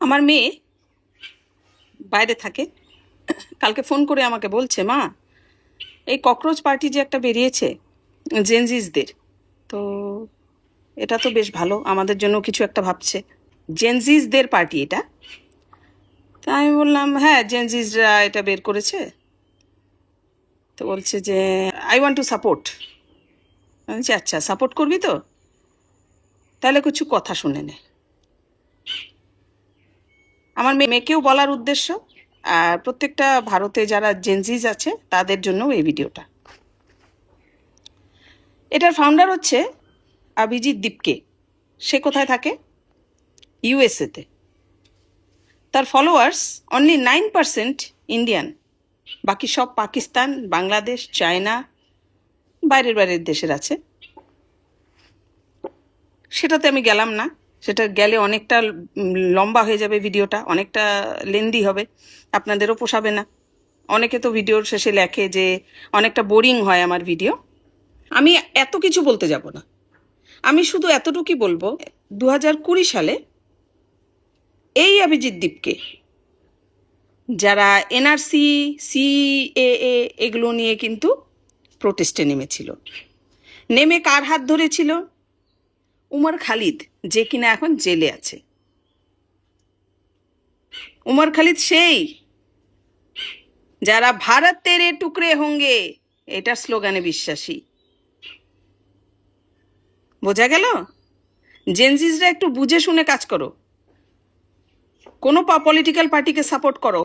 আমার মেয়ে বাইরে থাকে, কালকে ফোন করে আমাকে বলছে, মা এই ককরোচ পার্টি যে একটা বেরিয়েছে জেনজিসদের, তো এটা তো বেশ ভালো, আমাদের জন্য কিছু একটা ভাবছে। জেনজিসদের পার্টি এটা। তা আমি বললাম হ্যাঁ জেনজিসরা এটা বের করেছে। তো বলছে যে আই ওয়ান্ট টু সাপোর্ট। আমি বলছি আচ্ছা সাপোর্ট করবি তো, তাহলে কিছু কথা শুনে নে। আমার মেয়েকেও বলার উদ্দেশ্য, আর প্রত্যেকটা ভারতে যারা জেনজিস আছে তাদের জন্য এই ভিডিওটা। এটার ফাউন্ডার হচ্ছে অভিজিৎ দীপকে। সে কোথায় থাকে? ইউএসএতে। তার ফলোয়ার্স অনলি 9% ইন্ডিয়ান, বাকি সব পাকিস্তান, বাংলাদেশ, চায়না, বাইরের দেশের আছে। সেটাতে আমি গেলাম না, সেটা গেলে অনেকটা লম্বা হয়ে যাবে, ভিডিওটা অনেকটা লেন্দি হবে, আপনাদেরও পোষাবে না। অনেকে তো ভিডিওর শেষে লেখে যে অনেকটা বোরিং হয় আমার ভিডিও। আমি এত কিছু বলতে যাব না, আমি শুধু এতটুকুই বলবো, 2020 সালে এই অভিজিৎ দীপকে যারা এনআরসি, সিএএ এগুলো নিয়ে কিন্তু প্রোটেস্টে নেমেছিল, নেমে কার হাত ধরেছিল? উমর খালিদ, যে কিনা এখন জেলে আছে। উমর খালিদ সেই যারা ভারত তেরে টুকরে হোঙ্গে এটার স্লোগানে বিশ্বাসী। বোঝা গেল? জেনজিসরা একটু বুঝে শুনে কাজ করো, কোনো পলিটিক্যাল পার্টিকে সাপোর্ট করো।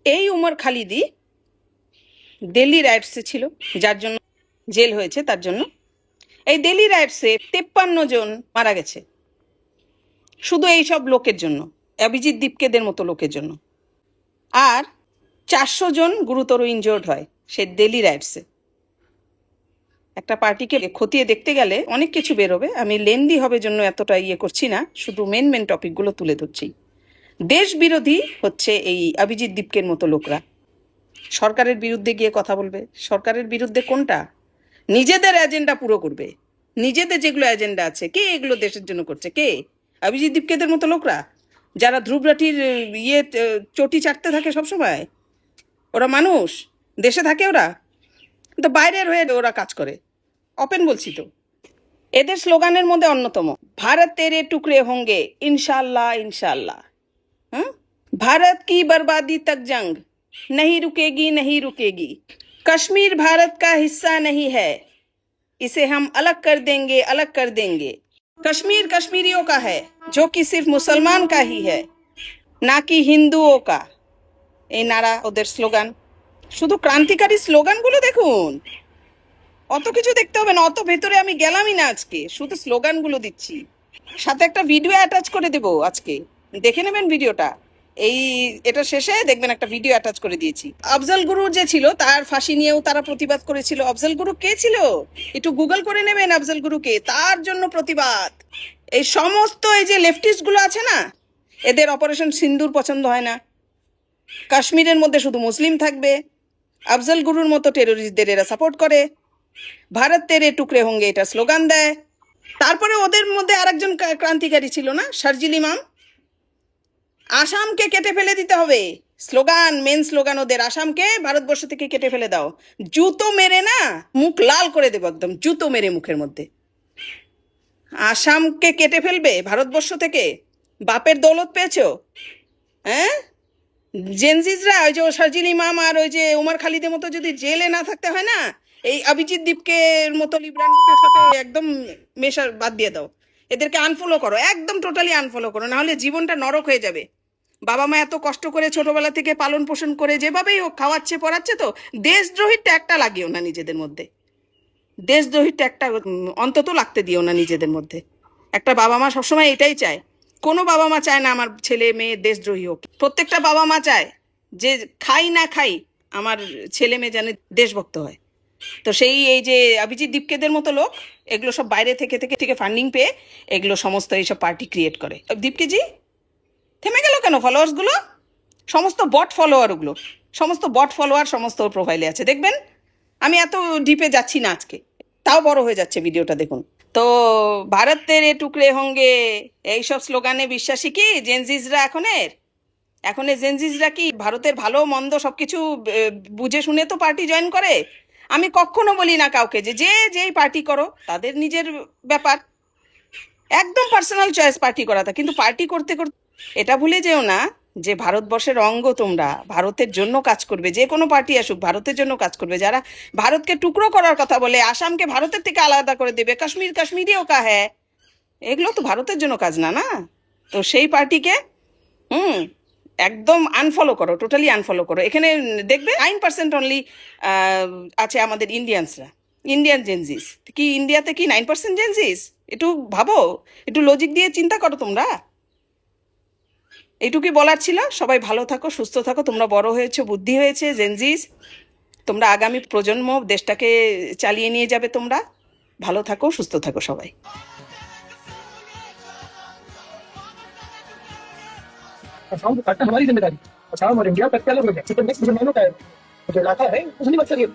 এই উমর খালিদই দিল্লি রাইটসে ছিল, যার জন্য জেল হয়েছে। তার জন্য এই দিল্লি রাইটসে 53 জন মারা গেছে শুধু এই সব লোকের জন্য, অভিজিৎ দীপকেদের মতো লোকের জন্য। আর 400 জন গুরুতর ইনজোর্ড হয় সে দিল্লি রাইটসে। একটা পার্টিকে খতিয়ে দেখতে গেলে অনেক কিছু বেরোবে, আমি লেন্দি হবে জন্য এতটা করছি না, শুধু মেন টপিকগুলো তুলে ধরছি। দেশ বিরোধী হচ্ছে এই অভিজিৎ দীপকের মতো লোকরা। সরকারের বিরুদ্ধে গিয়ে কথা বলবে। সরকারের বিরুদ্ধে কোনটা? নিজেদের এজেন্ডা পুরো করবে, নিজেদের যেগুলো এজেন্ডা আছে। কে এগুলো দেশের জন্য করছে? কে? অভিজিৎ দীপকেদের মতো লোকরা, যারা ধ্রুবরাটির চটি চাটতে থাকে সবসময়। ওরা মানুষ? দেশে থাকে ওরা? তো বাইরের হয়ে ওরা কাজ করে। ওপেন বলছি তো। এদের স্লোগানের মধ্যে অন্যতম ভারত তেরে টুকরে হোঙ্গে ইনশাল্লাহ ইনশাল্লাহ। হ্যাঁ, भारत की बर्बादी तक जंग नहीं रुकेगी नहीं रुकेगी, कश्मीर भारत का हिस्सा नहीं है, इसे हम अलग कर देंगे अलग कर देंगे, कश्मीर कश्मीरियों का है जो कि सिर्फ मुसलमान का ही है, ना कि हिंदुओं का। এই নারা ওদের স্লোগান। শুধু ক্রান্তিকারী স্লোগানগুলো দেখুন, অত কিছু দেখতে হবে না, অত ভেতরে আমি গেলামই না আজকে, শুধু স্লোগানগুলো দিচ্ছি। সাথে একটা ভিডিও অ্যাটাচ করে দেবো, আজকে দেখে নেবেন ভিডিওটা। এই এটা শেষে দেখবেন একটা ভিডিও অ্যাটাচ করে দিয়েছি। আফজল গুরু যে ছিল তার ফাঁসি নিয়েও তারা প্রতিবাদ করেছিল। আফজল গুরু কে ছিল? একটু গুগল করে নেবেন আফজল গুরুকে, তার জন্য প্রতিবাদ। এই সমস্ত এই যে লেফটিস্ট গুলো আছে না, এদের অপারেশন সিন্দুর পছন্দ হয় না। কাশ্মীরের মধ্যে শুধু মুসলিম থাকবে, আফজল গুরুর মতো টেরোরিস্টদের এরা সাপোর্ট করে, ভারত তেরে টুকরে হোঙ্গে এটা স্লোগান দেয়। তারপরে ওদের মধ্যে আরেকজন ক্রান্তিকারী ছিল না, শারজিল ইমাম। আসামকে কেটে ফেলে দিতে হবে স্লোগান, মেন স্লোগান ওদের, আসামকে ভারতবর্ষ থেকে কেটে ফেলে দাও। জুতো মেরে না মুখ লাল করে দেবো, একদম জুতো মেরে মুখের মধ্যে। আসামকে কেটে ফেলবে ভারতবর্ষ থেকে? বাপের দৌলত পেয়েছো? হ্যাঁ, জেনজিসরা ওই যে শারজিল ইমাম আর ওই যে উমর খালিদের মতো যদি জেলে না থাকতে হয় না, এই অভিজিৎ দীপকের মতো লিব্রান গ্রুপের সাথে একদম মেশা বাদ দিয়ে দাও। এদেরকে আনফলো করো, একদম টোটালি আনফলো করো, নাহলে জীবনটা নরক হয়ে যাবে। বাবা মা এত কষ্ট করে ছোটবেলা থেকে পালন পোষণ করে যেভাবেই ও খাওয়াচ্ছে পড়াচ্ছে, তো দেশদ্রোহীর ট্যাগটা লাগিও না নিজেদের মধ্যে। দেশদ্রোহীর ট্যাগটা অন্তত লাগতে দিও না নিজেদের মধ্যে। একটা বাবা মা সবসময় এটাই চায়। কোনো বাবা মা চায় না আমার ছেলে মেয়ে দেশদ্রোহী হোক। প্রত্যেকটা বাবা মা চায় যে খাই না খাই আমার ছেলে মেয়ে যেন দেশভক্ত হয়। তো সেই এই যে অভিজিৎ দীপকেদের মতো লোক, এগুলো সব বাইরে থেকে থেকে থেকে ফান্ডিং পেয়ে এগুলো সমস্ত এইসব পার্টি ক্রিয়েট করে। দীপকেজি থেমে গেল কেন? ফলোয়ার্সগুলো সমস্ত বট ফলোয়ার, ওগুলো সমস্ত বট ফলোয়ার সমস্ত ওর প্রোফাইলে আছে, দেখবেন। আমি এত ডিপে যাচ্ছি না আজকে, তাও বড় হয়ে যাচ্ছে ভিডিওটা দেখুন। তো ভারতের এ টুকরে হোঙ্গে এইসব স্লোগানে বিশ্বাসী কি জেনজিসরা এখনের? এখন এই জেনজিসরা কি ভারতের ভালো মন্দ সবকিছু বুঝে শুনে তো পার্টি জয়েন করে? আমি কখনো বলি না কাউকে যে যে যেই পার্টি করো তাদের নিজের ব্যাপার, একদম পার্সোনাল চয়েস পার্টি করাটা, কিন্তু পার্টি করতে করতে এটা ভুলে যেও না যে ভারতবর্ষের অঙ্গ তোমরা, ভারতের জন্য কাজ করবে। যে কোনো পার্টি আসুক ভারতের জন্য কাজ করবে। যারা ভারতকে টুকরো করার কথা বলে, আসামকে ভারতের থেকে আলাদা করে দেবে, কাশ্মীর কাশ্মীরিও কা হ্যাঁ, এগুলো তো ভারতের জন্য কাজ না, না? তো সেই পার্টিকে হুম একদম আনফলো করো, টোটালি আনফলো করো। এখানে দেখবে 9% অনলি আছে আমাদের ইন্ডিয়ানসরা, ইন্ডিয়ান জেনজিস। কি ইন্ডিয়াতে কি 9% জেনজিস? একটু ভাবো, একটু লজিক দিয়ে চিন্তা করো তোমরা। এইটুকুই বলার ছিল। সবাই ভালো থাকো, সুস্থ থাকো। তোমরা বড় হয়েছো, বুদ্ধি হয়েছে জেনজিস, তোমরা আগামী প্রজন্ম দেশটাকে চালিয়ে নিয়ে যাবে। তোমরা ভালো থাকো, সুস্থ থাকো সবাই। असाम को काटना हमारी जिम्मेदारी। असम और इंडिया कट के अलग हो गया, क्योंकि नेक्स्ट मुसलमानों का है, जो इलाका है मुस्लिम अक्सरियत।